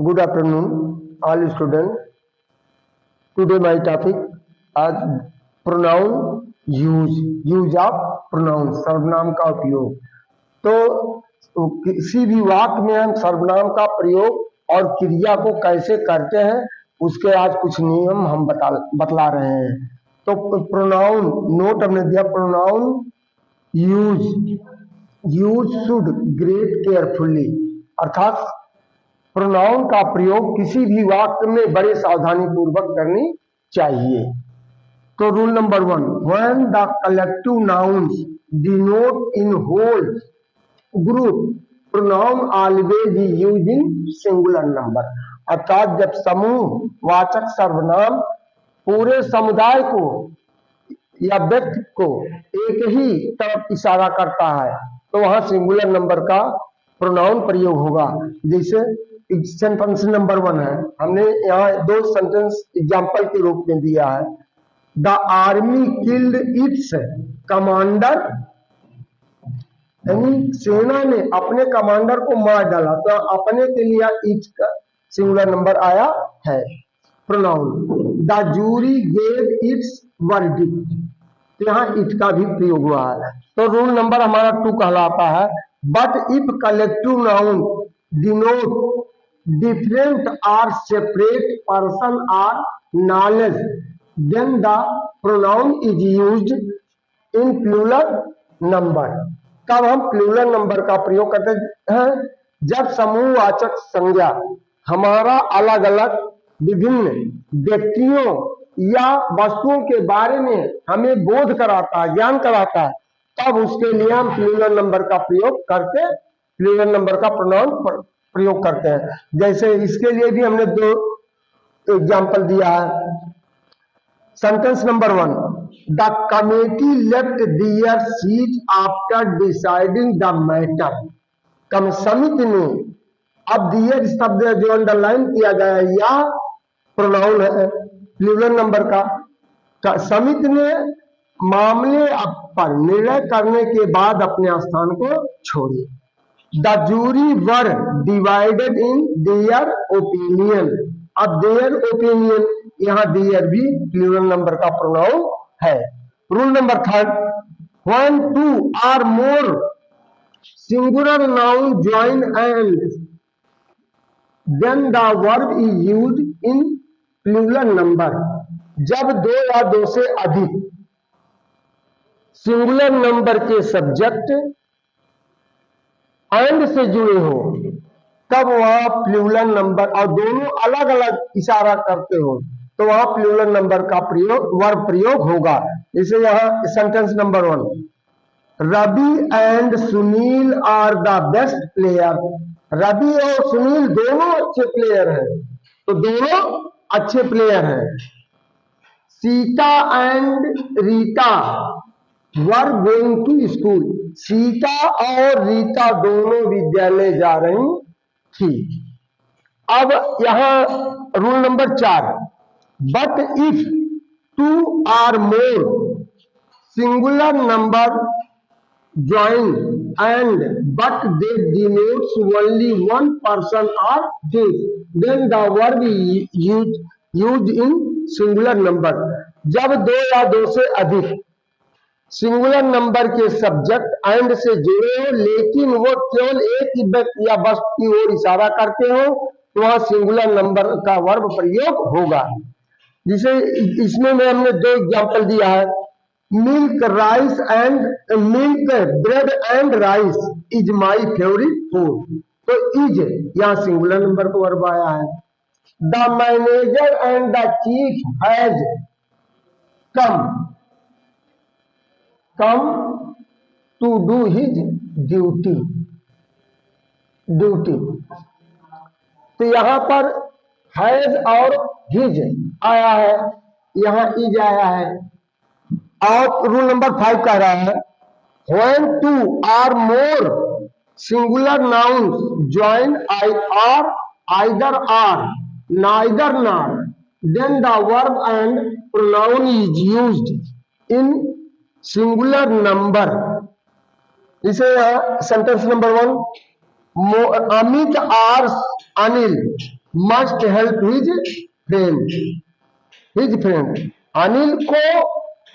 Good afternoon, all students. Today my topic आज pronoun use of pronoun सर्वनाम का उपयोग। तो किसी भी वाक्य में हम सर्वनाम का प्रयोग और क्रिया को कैसे करते हैं उसके आज कुछ नियम हम बतला रहे हैं। तो प्रोनाउन नोट हमने दिया, pronoun use should great carefully, अर्थात प्रोनाउन का प्रयोग किसी भी वाक्य में बड़े सावधानी पूर्वक करनी चाहिए। तो rule number 1, when the collective nouns denote in whole group pronoun always use in singular number, अर्थात जब समूह वाचक सर्वनाम पूरे समुदाय को या व्यक्ति को एक ही तरफ इशारा करता है तो वहां सिंगुलर नंबर का प्रोनाउन प्रयोग होगा। जैसे सेंटेंस नंबर 1 है, हमने यहाँ 2 सेंटेंस एग्जाम्पल के रूप में दिया है। The army killed it's commander, यानी सेना ने अपने कमांडर को मार डाला, तो अपने के लिए इट्स का सिंगुलर नंबर आया है pronoun. The jury gave its verdict, यहाँ इट का भी प्रयोग हुआ है। तो रूल नंबर हमारा 2 कहलाता है, but if collective noun denote different or separate person or knowledge then the pronoun is used in plural number। तब हम प्लूरल नंबर का प्रयोग करते हैं जब समूहवाचक संज्ञा हमारा अलग अलग विभिन्न व्यक्तियों या वस्तुओं के बारे में हमें बोध कराता है, ज्ञान कराता है, तब उसके लिए हम प्लूरल नंबर का प्रयोग करके प्लूरल नंबर का प्रोनाउन प्रयोग करते हैं। जैसे इसके लिए भी हमने 2 एग्जाम्पल दिया है। Sentence number 1, the committee left their seat after deciding the matter. कम समिति ने, अब दियर शब्द जो अंडरलाइन किया गया है या प्रोनाउन है प्लूरल नंबर का, समिति ने मामले पर निर्णय करने के बाद अपने स्थान को छोड़ी। The jury were divided in their opinion। अब their opinion, यहाँ their भी प्लूरल नंबर का प्रोनाउन है। Rule number 3, when 2 or more singular noun join and then the verb is used in plural number। जब 2 या 2 से अधिक सिंगुलर नंबर के सब्जेक्ट एंड से जुड़े हो तब वहां प्लूरल नंबर, और दोनों अलग अलग इशारा करते हो तो वहां प्लूरल नंबर का वर्ब प्रयोग होगा। जैसे यहाँ sentence number 1, Ravi and Sunil are the best player. Ravi और सुनील दोनों अच्छे प्लेयर हैं, तो दोनों अच्छे प्लेयर हैं। Sita and Rita were going to school. Sita और रीता दोनों विद्यालय जा रही थी। अब यहां rule number 4, but if 2 or more singular number join and but they denotes only one person or thing then the verb is used in singular number। जब 2 या 2 से अधिक सिंगुलर नंबर के सब्जेक्ट एंड से जुड़े हो लेकिन वो केवल एक ही व्यक्ति या वस्तु की ओर इशारा करते हो तो वहां सिंगुलर नंबर का वर्ब प्रयोग होगा। जिसे इसमें में हमने 2 एग्जांपल दिया है, milk rice and milk bread and rice is my favourite food. तो इज यहाँ सिंगुलर नंबर को वर्ब आया है। The manager and the chief has come to do his duty। तो यहां पर हैज और हिज आया है, यहां इज आया है। और रूल नंबर 5 कह रहा है, when 2 or more singular nouns join either or neither nor then the verb and pronoun is used in singular number. इसे सेंटेंस नंबर 1, अमित और Anil must help his friend. Anil को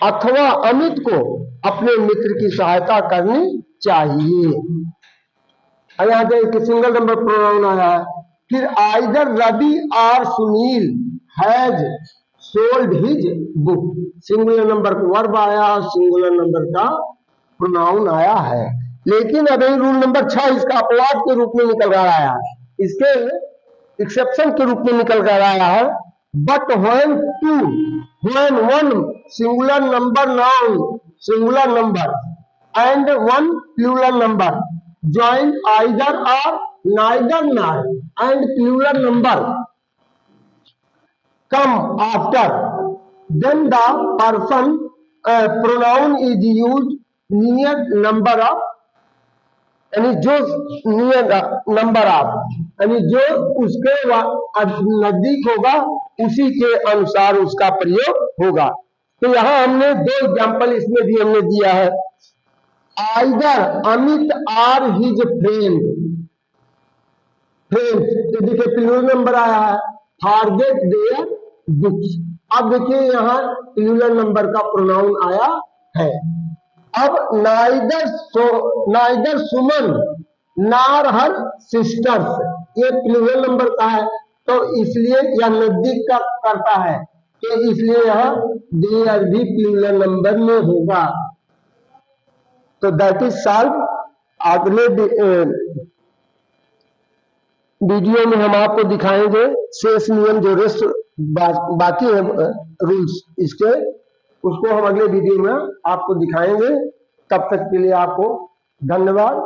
अथवा अमित को अपने मित्र की सहायता करनी चाहिए। यहाँ पे सिंगल नंबर प्रोनाउन आया है। फिर आइदर रवि और Sunil has sold his book. Singular number का वर्ब आया, सिंगुलर नंबर का प्रोनाउन आया है। लेकिन अभी रूल नंबर 6 इसका अपवाद के रूप में निकल कर आया है, इसके एक्सेप्शन के रूप में निकल कर आया है। But when one singular number noun singular number and one plural number join either or neither nor and plural number come after, then the person pronoun is used near number of, यानी जो near number of, यानी जो उसके नजदीक होगा उसी के अनुसार उसका प्रयोग होगा। तो यहाँ हमने 2 एग्जाम्पल इसमें भी हमने दिया है। Either Amit or his friend, तो देखिए प्लूरल नंबर आया है, फॉरगेट देयर बुक्स। अब देखिए यहाँ प्लूरल नंबर का प्रोनाउन आया है। अब नाइदर सुमन नार हर सिस्टर्स, ये प्लूरल नंबर का है, तो इसलिए यह नजदीक का करता है, तो इसलिए यहाँ देयर भी प्लूरल नंबर में होगा। तो दैट इज सॉल्व। अगले वीडियो में हम आपको दिखाएंगे शेष नियम जो रेस्ट बाकी है रूल्स इसके, उसको हम अगले वीडियो में आपको दिखाएंगे। तब तक के लिए आपको धन्यवाद।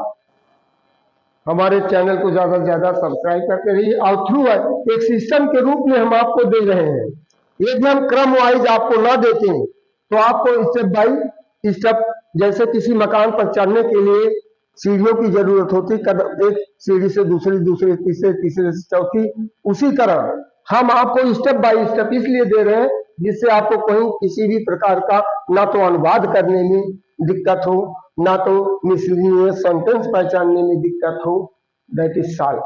हमारे चैनल को ज्यादा से ज्यादा सब्सक्राइब करते रहिए और थ्रू एक सिस्टम के रूप में हम आपको दे रहे हैं। यदि हम क्रम वाइज आपको ना देते हैं तो आपको स्टेप बाई स्टेप, जैसे किसी मकान पर चढ़ने के लिए सीढ़ियों की जरूरत होती, एक सीढ़ी से दूसरी, दूसरी तीसरे, तीसरे से चौथी, उसी तरह हम आपको स्टेप बाय स्टेप इसलिए दे रहे हैं जिससे आपको कहीं किसी भी प्रकार का ना तो अनुवाद करने में दिक्कत हो, ना तो मिसलीनियस सेंटेंस पहचानने में दिक्कत हो। That is solve.